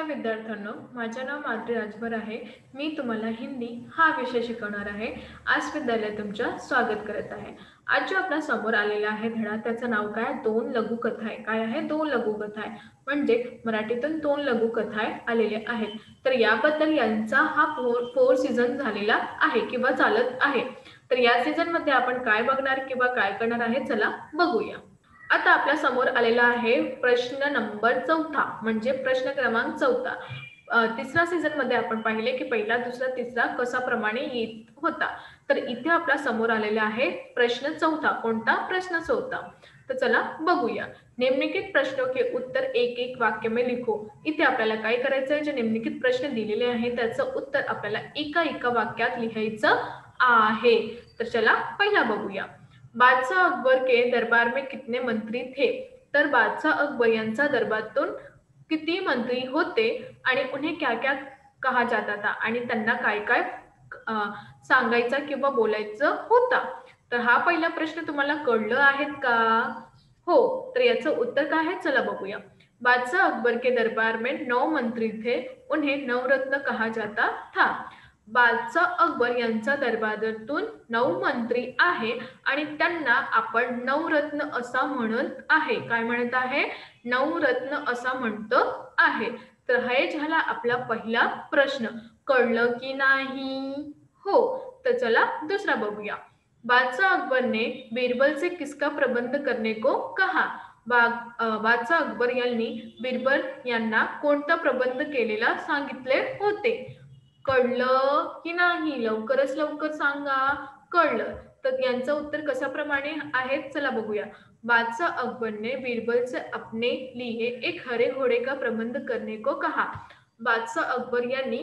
नमस्कार विद्यार्थ्यांनो, माझे नाव माधुरी राजभर आहे। मी तुम्हाला हिंदी हा विषय शिकवणार आहे। आज विद्यालयात तुमचं स्वागत करत आहे। आज जो आपल्या समोर आलेला आहे धडा त्याचं नाव काय? दोन लघुकथा आहे। काय आहे? दोन लघुकथा आहे। म्हणजे मराठीतून दोन लघुकथा आलेल्या आहेत। तर याबद्दल यांचा हा फोर सीझन झालेला आहे किंवा चालत आहे। तर या सीझन मध्ये आपण काय बघणार किंवा काय करणार आहे चला बघूया। आता आपल्या समोर आलेला आहे प्रश्न नंबर 4 म्हणजे प्रश्न क्रमांक 4। तिसरा सीझन मध्ये आपण पाहिले की पहिला दुसरा तिसरा कसा प्रमाणे येत होता। तर इथे आपल्या समोर आलेला आहे प्रश्न 4। कोणता? प्रश्न 4। तर चला बघूया। निम्नलिखित प्रश्नों के उत्तर एक एक वाक्य में लिखो। इथे आपल्याला काय करायचं आहे? जे निम्नलिखित प्रश्न दिलेले आहे त्याचं उत्तर आपल्याला एका एका वाक्यात लिहायचं आहे। तर चला पहिला बघूया। बादशाह अकबर के दरबार में कितने मंत्री थे? तर बादशाह अकबर यांचा दरबारातून किती मंत्री होते आणि उन्हें क्या क्या कहा जाता था आणि त्यांना काय काय सांगायचं किंवा बोलायचं होता। तर हा पहिला प्रश्न तुम्हाला कळलं आहेत का? हो। तर याचं उत्तर काय आहे चला बघूया। बादशाह अकबर के दरबार में 9 मंत्री थे, उन्हें नवरत्न कहा जाता था। बादशाह अकबर यांच्या दरबारातून 9 मंत्री आहे आणि त्यांना आपण नवरत्न असा म्हणत आहे। काय म्हणत आहे? नवरत्न असा म्हणतो आहे। तर हे झाला आपला पहिला प्रश्न। कळलं की नाही? हो। तर चला दुसरा बघूया। बादशाह अकबर ने बीरबल से किसका प्रबंध करने को कहा? बादशाह अकबर यांनी बीरबल यांना कोणता प्रबंध केलेला सांगितले होते? कळलं की नाही? लवकरच लवकर सांगा। कळलं तर यांचं उत्तर कशाप्रमाणे आहे चला बघूया। बादशाह अकबर ने बीरबल से अपने लिए एक हरे घोड़े का प्रबंध करने को कहा। बादशाह अकबर यांनी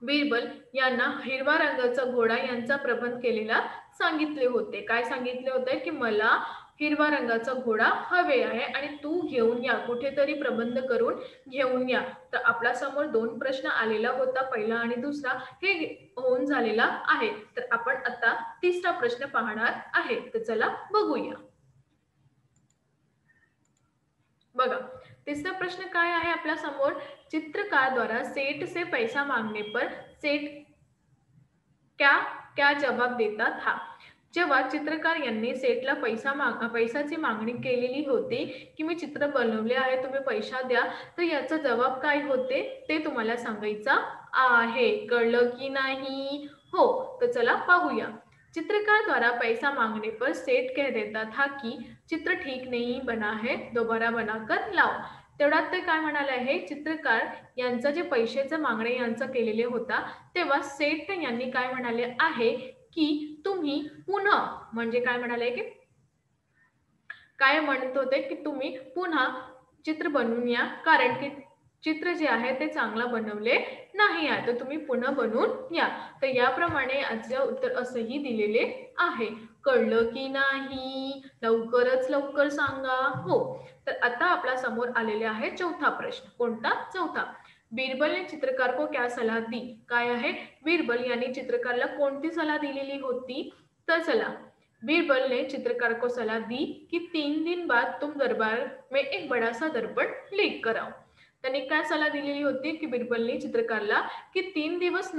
बीरबल यांना हिरवा रंगाचा घोडा यांचा प्रबंध केलेला सांगितले होते। काय सांगितले होते? की मला हिरवा रंगाचा घोडा हवे आहे आणि तू घेऊन या, कुठेतरी प्रबंध करून घेऊन या। तर आपल्या समोर दोन प्रश्न आलेला होता, पहिला आणि दुसरा हे होऊन झालेला आहे। तर आपण आता तिसरा प्रश्न पाहणार आहे। तर चला बघूया। बघा तिसरा प्रश्न काय आहे आपल्या समोर? चित्रकार द्वारा सेठ से पैसा मांगने पर सेठ क्या क्या जवाब देता था? जेव्हा चित्रकार यांनी सेठला पैशाची मागणी केलेली होती की मी चित्र बनवले आहे, तुम्ही पैसा द्या, तर याचा जवाब काय होते ते तुम्हाला सांगायचं आहे। कळलं की नाही? हो। तर चला पाहूया। चित्रकार द्वारा पैसा मांगने पर सेठ कह देता था कि चित्र ठीक नहीं बना है, दोबारा बनाकर लाओ। तेवढ्यात ते काय म्हणाले आहे? चित्रकार यांचा जे पैशाचं मागणे यांचा केलेले होता तेव्हा सेठ यांनी काय म्हणाले आहे की तुम्ही पुन्हा म्हणजे काय म्हणाले की काय म्हणत होते की तुम्ही पुन्हा चित्र बनवून या, कारण की चित्र जे आहे ते चांगलं बनवले नाही आहे, तर तुम्ही पुन्हा बनवून या। तर याप्रमाणे आजचे उत्तर असंही दिलेले आहे। कळलं की नाही? लवकरच लवकर सांगा। हो। तर आता आपल्या समोर आलेले आहे चौथा प्रश्न। कोणता? चौथा। बीरबल ने चित्रकार को क्या सलाह दी? काय आहे? बीरबल यांनी चित्रकारला कोणती सलाह दिलेली होती? तर चला बीरबल ने चित्रकार को सलाह दी कि 3 दिन बाद तुम दरबार में एक बड़ा सा दर्पण लेकर आओ। त्यांनी काय सलाह दिलेली होती की बीरबलने चित्रकारला की 3 दिवस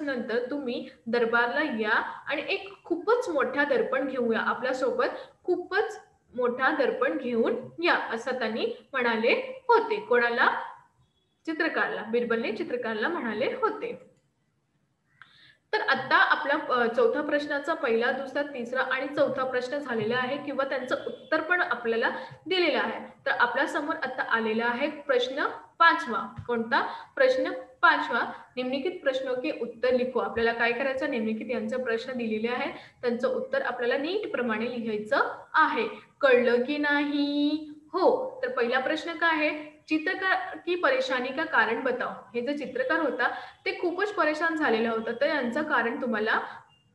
नंतर तुम्ही दरबारला या आणि एक खूपच मोठा दर्पण घेऊया, आपल्या सोबत खूपच मोठा दर्पण घेऊन या, असं त्यांनी म्हणाले होते। कोणाला? चित्रकारला। बीरबलने चित्रकारला म्हणाले होते। तर आता आपल्या चौथा प्रश्नाचा पहिला, दुसरा, तिसरा आणि चौथा प्रश्न झालेला आहे किंवा त्यांचं उत्तर पण आपल्याला दिलेलं आहे। तर आपल्या समोर आता आलेला आहे प्रश्न 5वा। कोणता? प्रश्न 5वा। निम्नलिखित प्रश्नों के उत्तर लिखो। आपल्याला काय करायचं? निम्नलिखित यांचे प्रश्न दिलेले आहे, त्यांचं उत्तर आपल्याला नीट प्रमाणे लिहायचं आहे। कळलं की नाही? हो। तर पहिला प्रश्न काय आहे? चित्रकार की परेशानी का कारण बताओ। हे जे चित्रकार होता ते खूपच परेशान झालेला होता, तर यांचं कारण तुम्हाला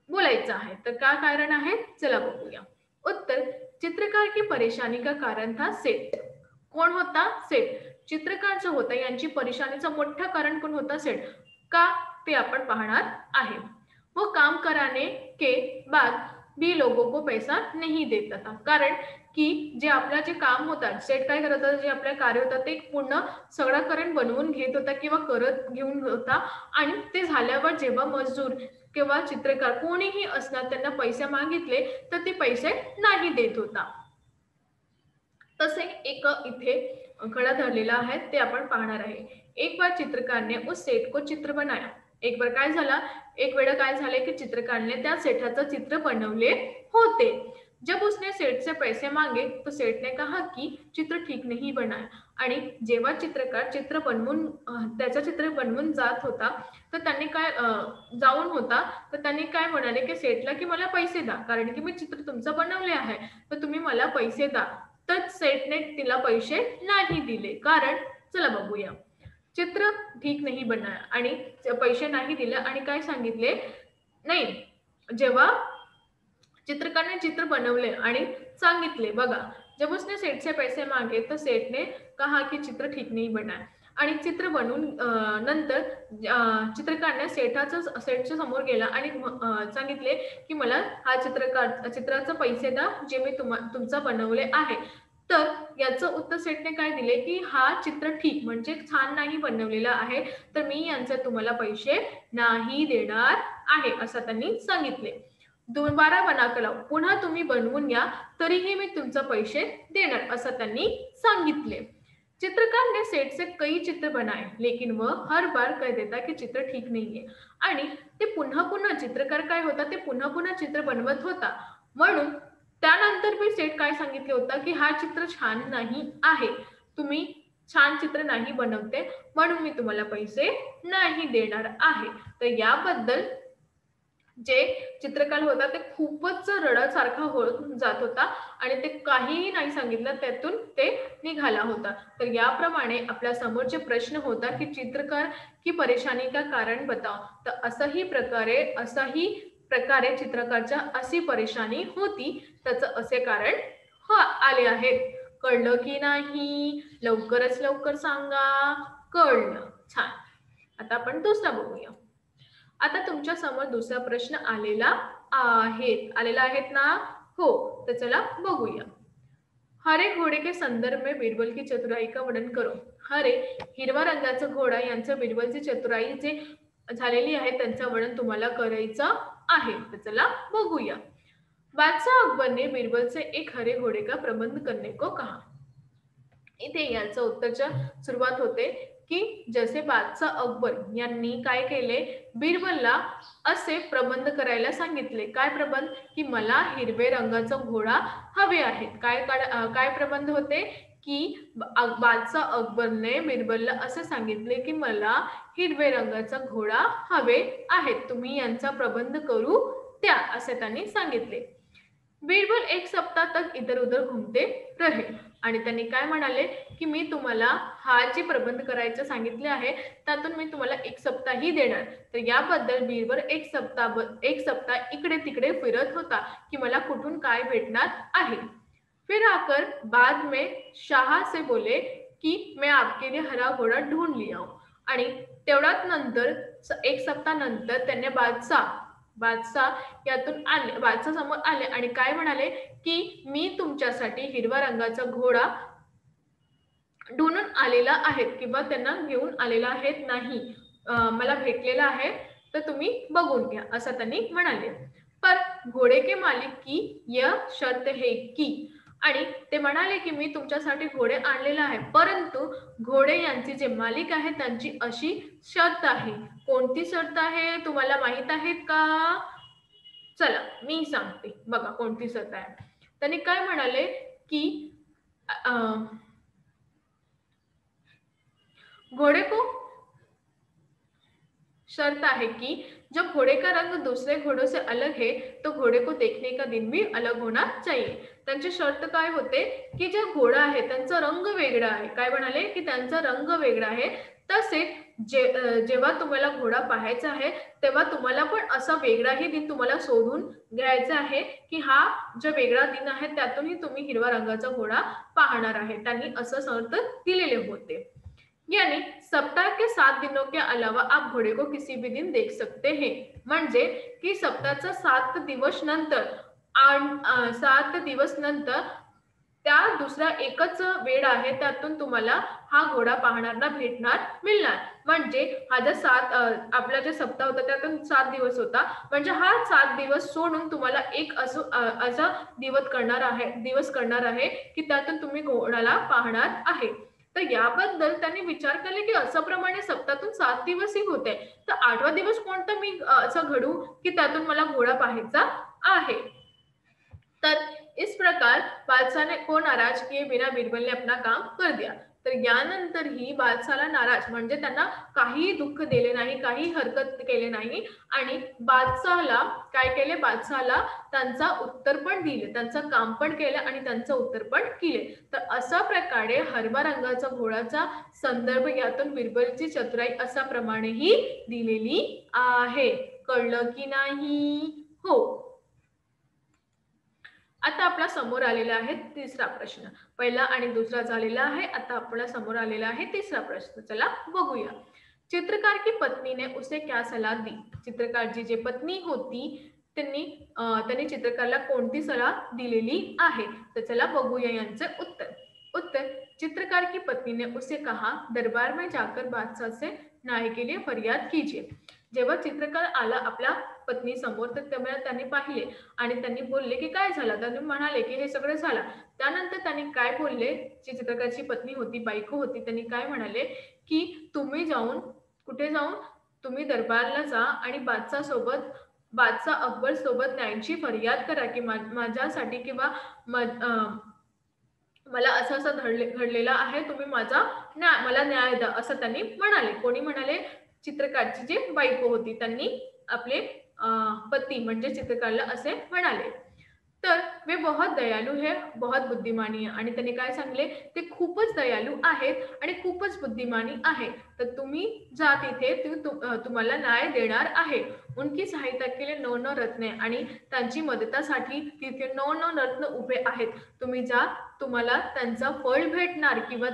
बोलायचं आहे। तर काय कारण आहे चला बघूया। उत्तर, चित्रकार की परेशानी का कारण था सेठ। कोण होता? सेठ। चित्रकार जो होता यांची परेशानीचं मोठं कारण कोण होता? सेठ। का ते आपण पाहणार आहे। वो काम कराने के बाद भी लोगों को पैसा नहीं देता था, कारण की जे आपलं जे काम होतात, सेट काय करत होता, जे आपलं कार्य होतं ते पूर्ण सगळं करून बनवून घेत होता किंवा करत घेऊन होता आणि ते झाल्यावर जेव्हा मजदूर किंवा चित्रकार कोणीही असणार त्यांना पैसे मागितले तर ते पैसे नाही देत होता. तसे एक इथे खड़ा धरलेला आहे ते आपण पाहणार आहे. एक बार चित्रकार ने उस सेठ को चित्र बनाया. एक बार काय झाला, एक वेळा काय झाले की चित्रकारने त्या सेठाचं चित्र बनवले होते. जब उसने सेठ से पैसे मांगे तो सेठ ने कहा की चित्र ठीक नहीं बना. आणि जेव्हा चित्रकार चित्र बनवून त्याचं चित्र बनवून जात होता तर त्यांनी काय जाऊन होता तर त्यांनी काय म्हणाले की सेठला की मला पैसे द्या, कारण की मी चित्र तुमचं बनवले आहे तर तुम्ही मला पैसे द्या. तर सेठने तिला पैसे नाही दिले, कारण चला बघूया. चित्र ठीक नाही बनाया आणि पैसे नाही दिले आणि काय सांगितले नाही, जेव्हा चित्रकारने चित्र बनवले आणि सांगितले बघा, जब उसने सेठ से पैसे मांगे तो सेठ ने कहा कि चित्र ठीक नहीं बना. आणि चित्र बनवून नंतर चित्रकारने सेठच्या समोर गेला आणि सांगितले की मला हा चित्राचे पैसे द्या जे मी तुमचा बनवले आहे. तर याचं उत्तर सेठने काय दिले की हा चित्र ठीक म्हणजे छान नाही बनवलेला आहे तर मी यांचे तुम्हाला पैसे नाही देणार आहे असं त्यांनी सांगितले. दोबारा बनाकर लाओ, पुन्हा तुम्ही बनवून या तरीही मी तुमचे पैसे देणार असं त्यांनी सांगितले. चित्रकार ने सेठ से कई चित्र बनाए लेकिन वह हर बार कह देता कि चित्र ठीक नहीं है. आणि ते पुन्हा पुन्हा चित्रकार काय होता ते पुन्हा पुन्हा चित्र बनवत होता. म्हणून त्यानंतर मी सेठ काय सांगितले होता की हा चित्र छान नाही आहे, तुम्ही छान चित्र नाही बनवते म्हणून मी तुम्हाला पैसे नाही देणार आहे. तर याबद्दल जे चित्रकार होता ते खूपच रडल्यासारखा होत जात होता आणि ते काहीही नाही सांगितलं त्यातून ते निघाला होता. तर याप्रमाणे आपल्या समोरचे प्रश्न होता की चित्रकार की परेशानी का कारण बताओ. तर असाही प्रकारे चित्रकारच्या अशी परेशानी होती, त्याचं असे कारण आले आहेत. कळलं की नाही? लवकरच लवकर सांगा. कळलं. छान. आता आपण दुसरा बघूया. आता तुमच्या समोर दुसरा प्रश्न आलेला आहेत ना? हो, तर चला बघूया. हरे घोड़े के संदर्भ में बीरबल की चतुराई का वर्णन करो. हरे हिरवा रंगाचा घोडा यांचं बीरबलची चतुराई जे झालेली आहे त्यांचं वर्णन तुम्हाला करायचं आहे. तर चला बघूया. बादशाह अकबर ने बीरबल से एक हरे घोड़े का प्रबंध करने को कहा. इथे याचं उत्तरच्या सुरुवात होते की जसे बादशाह अकबर यांनी काय केले, बिरबलला असे प्रबंध करायला सांगितले. काय प्रबंध? की मला हिरवे रंगाचा घोडा हवे आहेत. काय प्रबंध होते की बादशाह अकबरने बिरबलला असे सांगितले की मला हिरवे रंगाचा घोडा हवे आहेत, तुम्ही यांचा प्रबंध करू द्या असे त्यांनी सांगितले. बीरबल एक सप्ताह तक इधर उधर घूमते रहे आणि त्यांनी काय म्हणाले की मी तुम्हाला हा जे प्रबंध करायचं सांगितले आहे त्यातून मी तुम्हाला एक सप्ताही देणार. तर याबद्दल बीरबल एक सप्ताह इकडे तिकडे फिरत होता की मला कुठून काय भेटणार आहे. फिर आकर बाद में शाह से बोले की मैं आपके लिए हरा घोडा ढूंढ लिया हूं. आणि तेवढ्यात नंतर एक सप्ताह नंतर त्यांनी बादशाह समोर आले आणि काय म्हणाले की मी तुमच्यासाठी हिरवा रंगाचा घोडा ढूंढून आलेला आहे किंवा त्यांना घेऊन आलेला आहे नाही, मला भेटलेला आहे तर तुम्ही बघून घ्या असं त्यांनी म्हणाले. पर घोडे के मालिक की यह शर्त है की, आणि ते म्हणाले की मी तुमच्यासाठी घोडे आणलेला आहे परंतु घोडे यांचे जे मालिक आहेत त्यांची अशी शर्त आहे. कोणती शर्त आहे तुम्हाला माहित आहेत का? चला मी सांगते बघा कोणती शर्त आहे. त्यांनी काय म्हणाले की घोड़े को शर्त है कि जब घोड़े का रंग दूसरे घोड़ों से अलग है तो घोड़े को देखने का दिन भी अलग होना चाहिए. त्यांची शर्त काय होते की जे घोडा आहे त्यांचा रंग वेगळा आहे. काय म्हणाले की त्यांचा रंग वेगळा आहे, तसेच जेव्हा तुम्हाला घोडा पाहायचा आहे तेव्हा तुम्हाला पण असा वेगळाही दिन तुम्हाला शोधून घ्यायचा आहे की हा जो वेगळा दिन आहे त्यातूनही तुम्ही हिरवा रंगाचा घोडा पाहणार आहे. त्यांनी असं शर्त दिलेले होते. यानी सप्ताह के 7 दिनों के अलावा आप घोड़े को किसी भी दिन देख सकते हैं. म्हणजे की सप्ताहाचा 7 दिवस नंतर त्या दुसरा एकच वेळ आहे, त्यातून तुम्हाला हा घोडा पाहणारा मिळणार. म्हणजे हा जर आपला जे सप्ताह होता त्यातून 7 दिवस होता. म्हणजे हा 7 दिवस सोडून तुम्हाला एक असा दिवस करणार आहे, की त्यातून तुम्ही घोड्याला पाहणार आहे. तर याबद्दल त्यांनी विचार केला, की असं प्रमाणे सप्ताहातून 7 दिवसही होते. तर 8वा दिवस कोणता मी असं घडू, की त्यातून मला घोडा पाहायचा आहे. तर इस प्रकार बादशाह ने को नाराज किए बिना बिरबल ने अपना काम कर दिया. तर यानंतरही बादशाहला नाराज म्हणजे त्यांना काही दुःख दिले नाही, काही हरकत केले नाही आणि बादशाहला काय केले, बादशाहला त्यांचा उत्तर पण दिले, त्यांचं काम पण केलं आणि त्यांचं उत्तर पण केले. तर अशा प्रकारे हरबा रंगाचा घोडाचा संदर्भ यातून बिरबलची चतुराई अशा प्रमाणेही दिलेली आहे. कळलं की नाही? हो. आता आपल्या समोर आलेला आहे तिसरा प्रश्न. पहिला आणि दुसरा झालेला आहे. आता आपल्या समोर आलेला आहे तिसरा प्रश्न. चला बघूया. चित्रकार की पत्नी ने उसे क्या सलाह दी? चित्रकारची जी पत्नी होती त्यांनी त्यांनी चित्रकारला कोणती सलाह दिलेली आहे? तर चला बघूया यांचे उत्तर. उत्तर, चित्रकार की पत्नी ने उसे कहा दरबार में जाकर बादशाह से न्याय के लिए फरियाद कीजिए. जेव्हा चित्रकार आला आपल्या पत्नी समोर तर तेव्हा त्यांनी पाहिले आणि त्यांनी बोलले की काय झालं, त्यांनी म्हणाले की हे सगळं झालं. त्यानंतर त्यांनी काय बोलले, जी चित्रकाराची पत्नी होती, बायको होती, त्यांनी काय म्हणाले की तुम्ही जाऊन कुठे जाऊन तुम्ही दरबारला जा आणि बादशाह अकबर सोबत न्यायाची फरियाद करा की माझ्यासाठी किंवा मला असं असं घडलेलं आहे, तुम्ही मला न्याय द्या, असं त्यांनी म्हणाले. कोणी म्हणाले? चित्रकारची जी बायको होती त्यांनी आपले पती म्हणजे चित्रकारला असे म्हणाले. तर वे बहुत दयालू है, बहुत बुद्धिमानी है आणि त्यांनी काय सांगले, ते खूपच दयालू आहेत आणि खूपच बुद्धिमानी आहे. तर तुम्ही जा तिथे, तुम्हाला न्याय देणार आहे. उनकी सहायता के लिए 9 रत्ने आणि त्यांची मदतासाठी तिथे 9 रत्न उभे आहेत. तुम्ही जा, तुम्हाला त्यांचा फळ भेटणार किंवा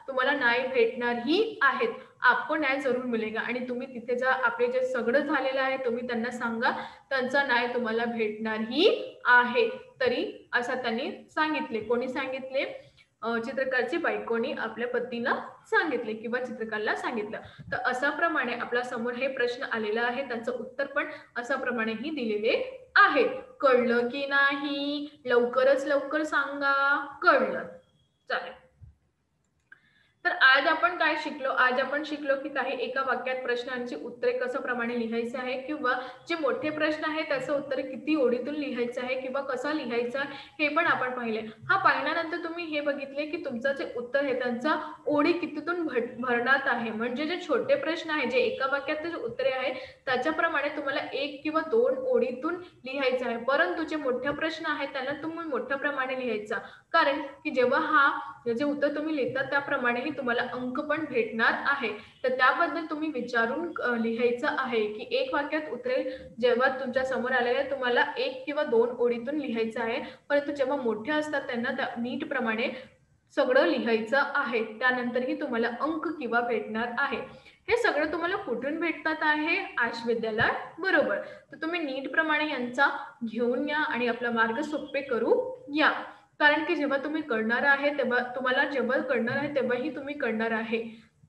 तुम्हाला न्याय भेटणार ही आहेत. आपको न्याय जरूर मिळेगा आणि तुम्ही तिथे जा, आपले जे सगळं झालेलं आहे तुम्ही त्यांना सांगा, त्यांचा न्याय तुम्हाला भेटणार ही आहे. तरी असं त्यांनी सांगितले. कोणी सांगितले? चित्रकारची बायकोनी आपल्या पतीला सांगितले किंवा चित्रकारला सांगितलं. तर अशा प्रमाणे आपल्या समोर हे प्रश्न आलेला आहे, त्यांचं उत्तर पण अशा प्रमाणेही दिलेले आहे. कळलं की नाही? लवकरच लवकर सांगा. कळलं? चालेल. तर आज आपण काय शिकलो? आज आपण शिकलो की काही एका वाक्यात प्रश्नांची उत्तरे कसं प्रमाणे लिहायचे आहे किंवा जे मोठे प्रश्न आहे त्याचं उत्तर किती ओळीतून लिहायचं आहे किंवा कसं लिहायचं हे पण आपण पाहिले. हा पाहिल्यानंतर तुम्ही हे बघितले की तुमचं जे उत्तर आहे त्यांचा ओळी कितीतून भरण्यात आहे. म्हणजे जे छोटे प्रश्न आहे, जे एका वाक्यात जे उत्तरे आहे त्याच्याप्रमाणे तुम्हाला 1 किंवा 2 ओळीतून लिहायचं आहे. परंतु जे मोठे प्रश्न आहेत त्यांना तुम्ही मोठ्या प्रमाणे लिहायचा. कारण की जेव्हा जे उत्तर तुम्ही लिहितात त्याप्रमाणेही तुम्हाला अंक पण भेटणार आहे. तर त्याबद्दल तुम्ही विचारून लिहायचं आहे की एक वाक्यात उत्तरे जेव्हा तुमच्या समोर आलेले तुम्हाला 1 किंवा 2 ओळीतून लिहायचं आहे. परंतु जेव्हा मोठे असतात त्यांना नीट प्रमाणे सगळं लिहायचं आहे. त्यानंतरही तुम्हाला अंक किंवा भेटणार आहे. हे सगळं तुम्हाला कुठून भेटतात आहे? आश विद्यालय बरोबर. तर तुम्ही नीट प्रमाणे यांचा घेऊन या आणि आपला मार्ग सोपे करू या. कारण की जेव्हा तुम्ही करणार आहे तेव्हा तुम्हाला जेव्हा करणार आहे तेव्हाही तुम्ही करणार आहे.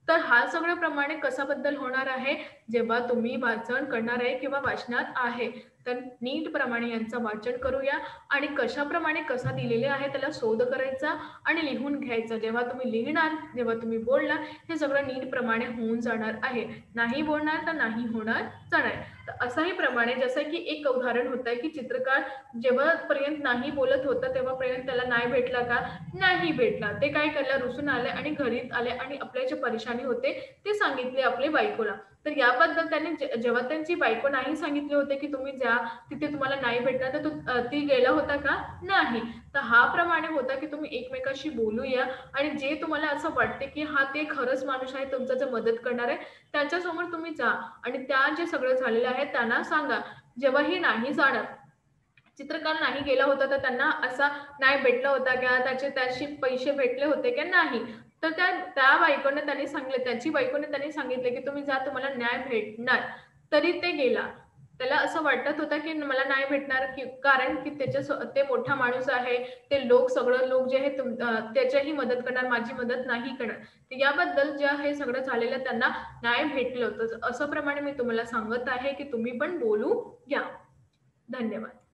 तर हा सगळं प्रमाणे कशाबद्दल होणार आहे? जेव्हा तुम्ही वाचन करणार आहे किंवा वाचणार आहे तर नीट प्रमाणे यांचं वाचन करूया आणि कशाप्रमाणे कसा दिलेले आहे त्याला शोध करायचा आणि लिहून घ्यायचा. जेव्हा तुम्ही लिहिणार, जेव्हा तुम्ही बोलणार हे सगळं नीट प्रमाणे होऊन जाणार आहे. नाही बोलणार तर नाही होणार जाणार. तर असाही प्रमाणे जसं की एक उदाहरण होतं की चित्रकार जेव्हापर्यंत नाही बोलत होता तेव्हापर्यंत त्याला नाही भेटला का? नाही भेटला. ते काय केलं? रुसून आले आणि घरी आले आणि आपल्या जे परेशानी होते ते सांगितले आपल्या बायकोला. तर याबद्दल त्यांनी जेव्हा त्यांची बायको नाही सांगितले होते की तुम्ही जा, तिथे तुम्हाला नाही भेटणार, तर ती गेला होता का? नाही. तर हा प्रमाणे होता की तुम्ही एकमेकांशी बोलूया आणि जे तुम्हाला असं वाटते की हा ते खरंच माणूस आहे तुमचा जे मदत करणार आहे त्यांच्यासमोर तुम्ही जा आणि त्या जे सगळं झालेलं आहे त्यांना सांगा. जेव्हा हे नाही जाणार, चित्रकार नाही गेला होता तर त्यांना असा न्याय भेटला होता का? त्याचे पैसे भेटले होते की नाही? तर त्या बायकोने त्यांनी सांगितले, त्याची बायकोने त्यांनी सांगितले की तुम्ही जा, तुम्हाला न्याय भेटणार. तरी ते गेला. त्याला असं वाटत होतं, की मला नाही भेटणार, की कारण की ते मोठा माणूस आहे. ते सगळं लोक जे आहे त्याच्याही मदत करणार, माझी मदत नाही करणार. तर याबद्दल जे हे सगळं झालेलं त्यांना नाही भेटलं. तर असं प्रमाणे मी तुम्हाला सांगत आहे, की तुम्ही पण बोलू घ्या. धन्यवाद.